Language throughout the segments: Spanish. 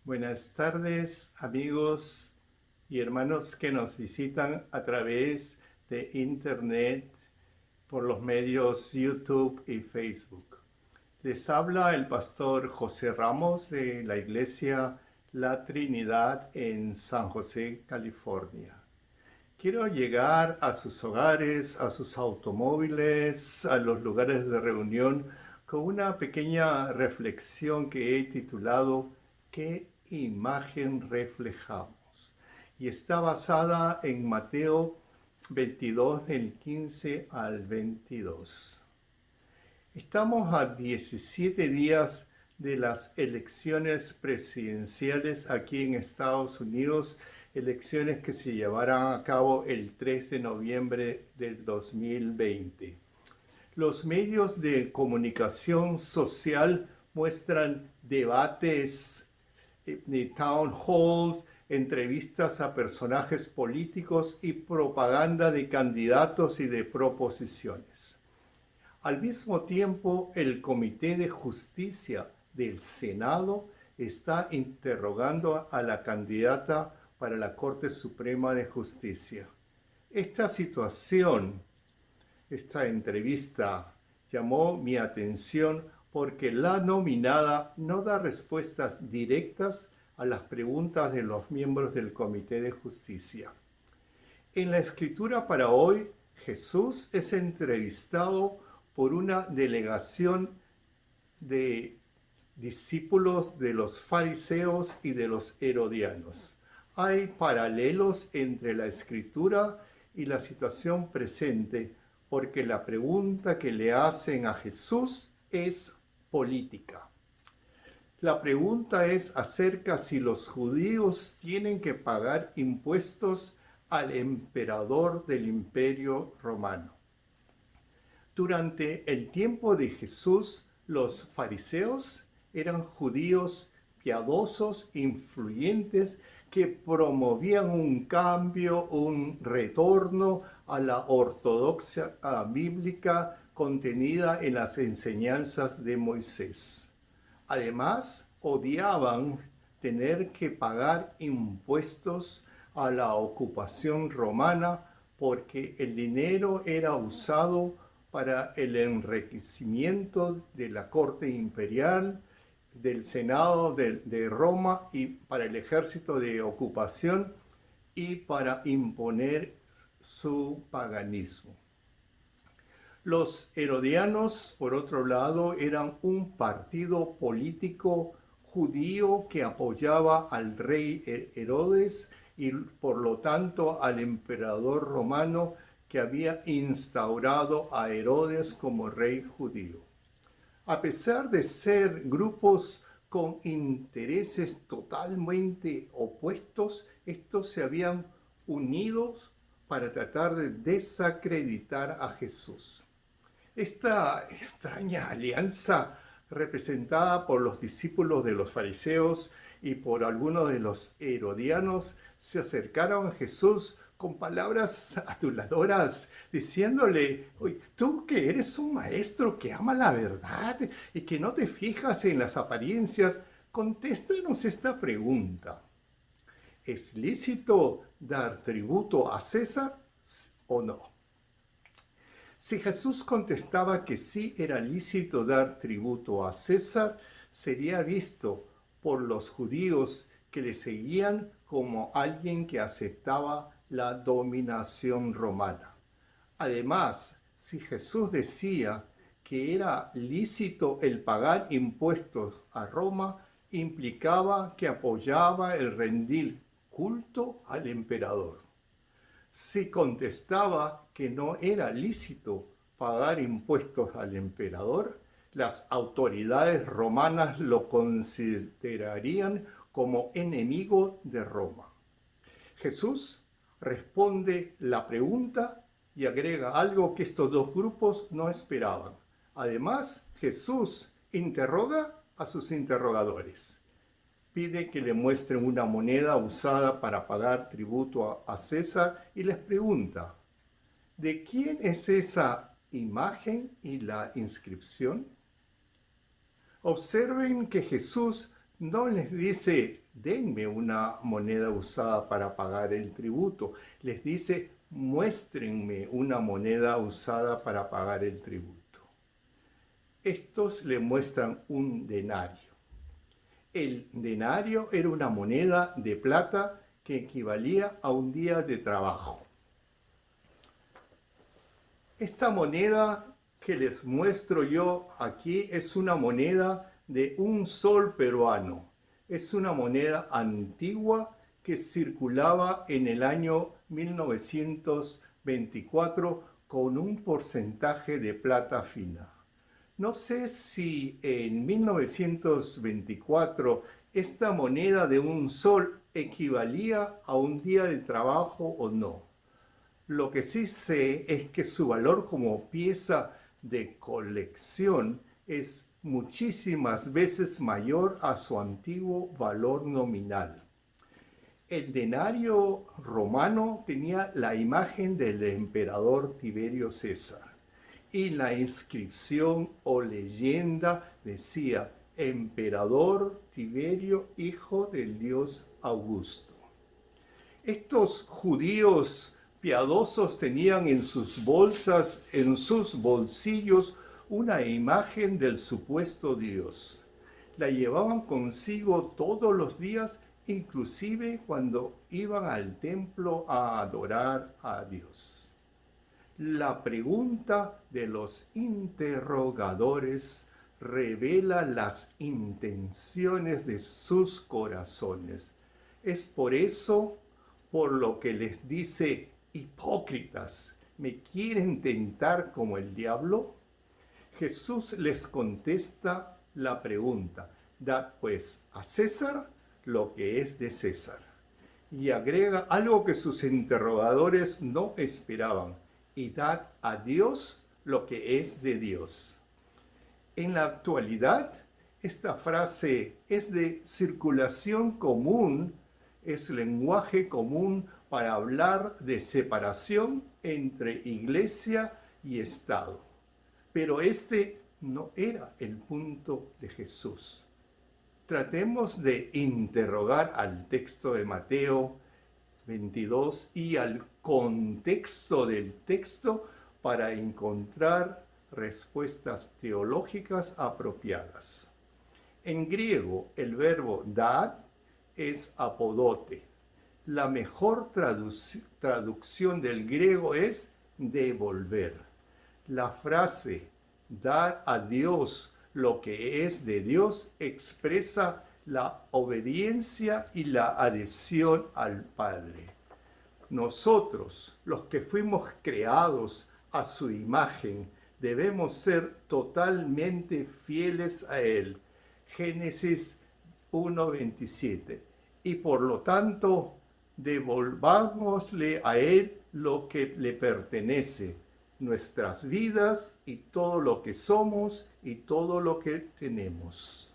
Buenas tardes, amigos y hermanos que nos visitan a través de Internet por los medios YouTube y Facebook. Les habla el pastor José Ramos de la Iglesia La Trinidad en San José, California. Quiero llegar a sus hogares, a sus automóviles, a los lugares de reunión con una pequeña reflexión que he titulado ¿Qué imagen reflejamos? Y está basada en Mateo 22 del 15 al 22. Estamos a 17 días de las elecciones presidenciales aquí en Estados Unidos, elecciones que se llevarán a cabo el 3 de noviembre del 2020. Los medios de comunicación social muestran debates, town halls, entrevistas a personajes políticos y propaganda de candidatos y de proposiciones. Al mismo tiempo, el Comité de Justicia del Senado está interrogando a la candidata para la Corte Suprema de Justicia. Esta situación, esta entrevista, llamó mi atención porque la nominada no da respuestas directas a las preguntas de los miembros del Comité de Justicia. En la escritura para hoy, Jesús es entrevistado por una delegación de discípulos de los fariseos y de los herodianos. Hay paralelos entre la escritura y la situación presente, porque la pregunta que le hacen a Jesús es política. La pregunta es acerca si los judíos tienen que pagar impuestos al emperador del Imperio Romano. Durante el tiempo de Jesús, los fariseos eran judíos piadosos, influyentes, que promovían un cambio, un retorno a la ortodoxia bíblica contenida en las enseñanzas de Moisés. Además, odiaban tener que pagar impuestos a la ocupación romana porque el dinero era usado para el enriquecimiento de la corte imperial, del Senado de Roma y para el ejército de ocupación y para imponer su paganismo. Los herodianos, por otro lado, eran un partido político judío que apoyaba al rey Herodes y por lo tanto al emperador romano que había instaurado a Herodes como rey judío. A pesar de ser grupos con intereses totalmente opuestos, estos se habían unido para tratar de desacreditar a Jesús. Esta extraña alianza representada por los discípulos de los fariseos y por algunos de los herodianos se acercaron a Jesús con palabras aduladoras, diciéndole: "Oye, tú que eres un maestro que ama la verdad y que no te fijas en las apariencias, contéstanos esta pregunta. ¿Es lícito dar tributo a César o no?". Si Jesús contestaba que sí era lícito dar tributo a César, sería visto por los judíos que le seguían como alguien que aceptaba la dominación romana. Además, si Jesús decía que era lícito el pagar impuestos a Roma, implicaba que apoyaba el rendir culto al emperador. Si contestaba que no era lícito pagar impuestos al emperador, las autoridades romanas lo considerarían como enemigo de Roma. Jesús responde la pregunta y agrega algo que estos dos grupos no esperaban. Además, Jesús interroga a sus interrogadores. Pide que le muestren una moneda usada para pagar tributo a César y les pregunta: ¿de quién es esa imagen y la inscripción? Observen que Jesús no les dice denme una moneda usada para pagar el tributo. Les dice, muéstrenme una moneda usada para pagar el tributo. Estos le muestran un denario. El denario era una moneda de plata que equivalía a un día de trabajo. Esta moneda que les muestro yo aquí es una moneda de 1 sol peruano. Es una moneda antigua que circulaba en el año 1924 con un porcentaje de plata fina. No sé si en 1924 esta moneda de 1 sol equivalía a un día de trabajo o no. Lo que sí sé es que su valor como pieza de colección es muchísimas veces mayor a su antiguo valor nominal. El denario romano tenía la imagen del emperador Tiberio César y la inscripción o leyenda decía Emperador Tiberio, hijo del dios Augusto. Estos judíos piadosos tenían en sus bolsas, en sus bolsillos, una imagen del supuesto Dios. La llevaban consigo todos los días, inclusive cuando iban al templo a adorar a Dios. La pregunta de los interrogadores revela las intenciones de sus corazones. Es por eso por lo que les dice, hipócritas, ¿me quieren tentar como el diablo? Jesús les contesta la pregunta, dad pues a César lo que es de César. Y agrega algo que sus interrogadores no esperaban, y dad a Dios lo que es de Dios. En la actualidad, esta frase es de circulación común, es lenguaje común para hablar de separación entre iglesia y Estado. Pero este no era el punto de Jesús. Tratemos de interrogar al texto de Mateo 22 y al contexto del texto para encontrar respuestas teológicas apropiadas. En griego, el verbo dar es apodote. La mejor traducción del griego es devolver. La frase dar a Dios lo que es de Dios expresa la obediencia y la adhesión al Padre. Nosotros, los que fuimos creados a su imagen, debemos ser totalmente fieles a Él. Génesis 1:27. Y por lo tanto, devolvámosle a Él lo que le pertenece, nuestras vidas y todo lo que somos y todo lo que tenemos.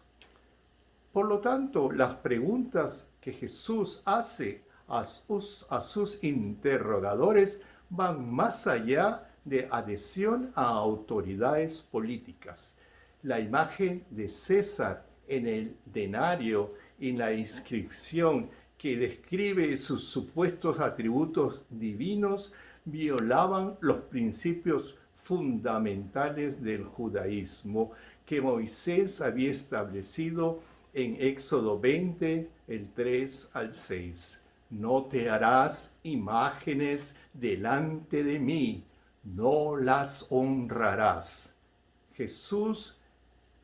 Por lo tanto, las preguntas que Jesús hace a sus interrogadores van más allá de adhesión a autoridades políticas. La imagen de César en el denario y la inscripción que describe sus supuestos atributos divinos violaban los principios fundamentales del judaísmo que Moisés había establecido en Éxodo 20, el 3 al 6. No te harás imágenes delante de mí, no las honrarás. Jesús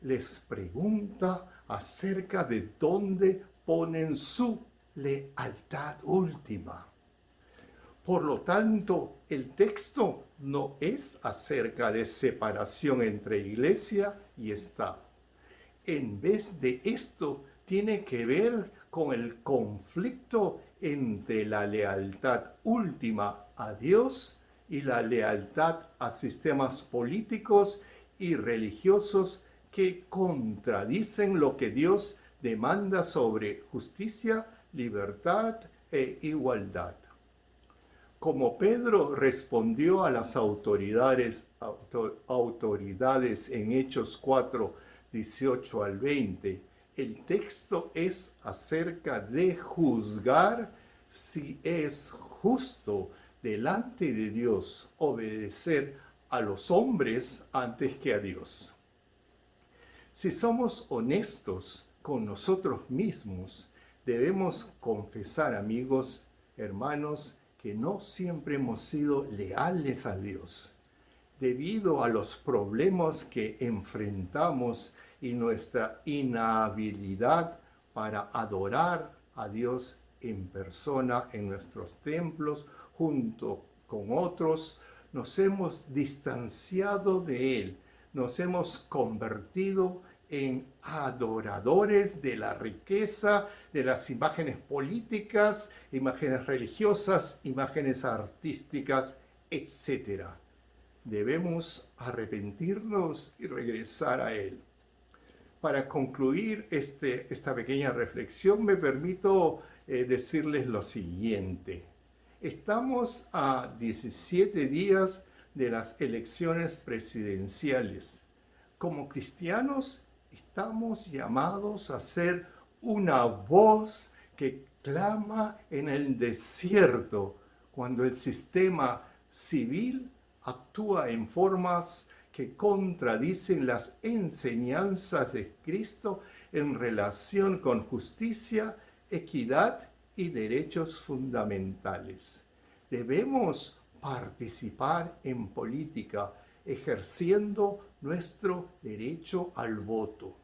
les pregunta acerca de dónde ponen su lealtad última. Por lo tanto, el texto no es acerca de separación entre iglesia y Estado. En vez de esto, tiene que ver con el conflicto entre la lealtad última a Dios y la lealtad a sistemas políticos y religiosos que contradicen lo que Dios demanda sobre justicia, libertad e igualdad. Como Pedro respondió a las autoridades en Hechos 4, 18 al 20, El texto es acerca de juzgar si es justo delante de Dios obedecer a los hombres antes que a Dios. Si somos honestos con nosotros mismos, debemos confesar, amigos, hermanos, que no siempre hemos sido leales a Dios. Debido a los problemas que enfrentamos y nuestra inhabilidad para adorar a Dios en persona en nuestros templos, junto con otros, nos hemos distanciado de Él, nos hemos convertido en adoradores de la riqueza, de las imágenes políticas, imágenes religiosas, imágenes artísticas, etc. Debemos arrepentirnos y regresar a Él. Para concluir esta pequeña reflexión, me permito decirles lo siguiente. Estamos a 17 días de las elecciones presidenciales. Como cristianos, estamos llamados a ser una voz que clama en el desierto cuando el sistema civil actúa en formas que contradicen las enseñanzas de Cristo en relación con justicia, equidad y derechos fundamentales. Debemos participar en política ejerciendo nuestro derecho al voto.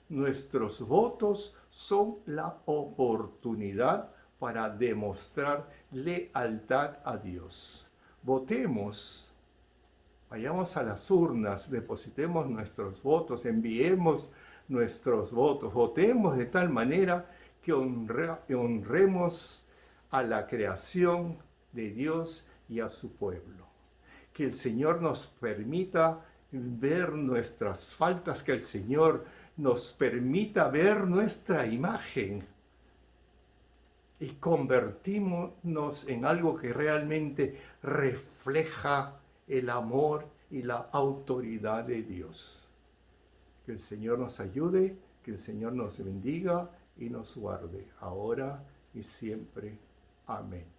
Nuestros votos son la oportunidad para demostrar lealtad a Dios. Votemos. Vayamos a las urnas, depositemos nuestros votos, enviemos nuestros votos, votemos de tal manera que honremos a la creación de Dios y a su pueblo. Que el Señor nos permita ver nuestras faltas, que el Señor nos permita ver nuestra imagen y convertirnos en algo que realmente refleja el amor y la autoridad de Dios. Que el Señor nos ayude, que el Señor nos bendiga y nos guarde, ahora y siempre. Amén.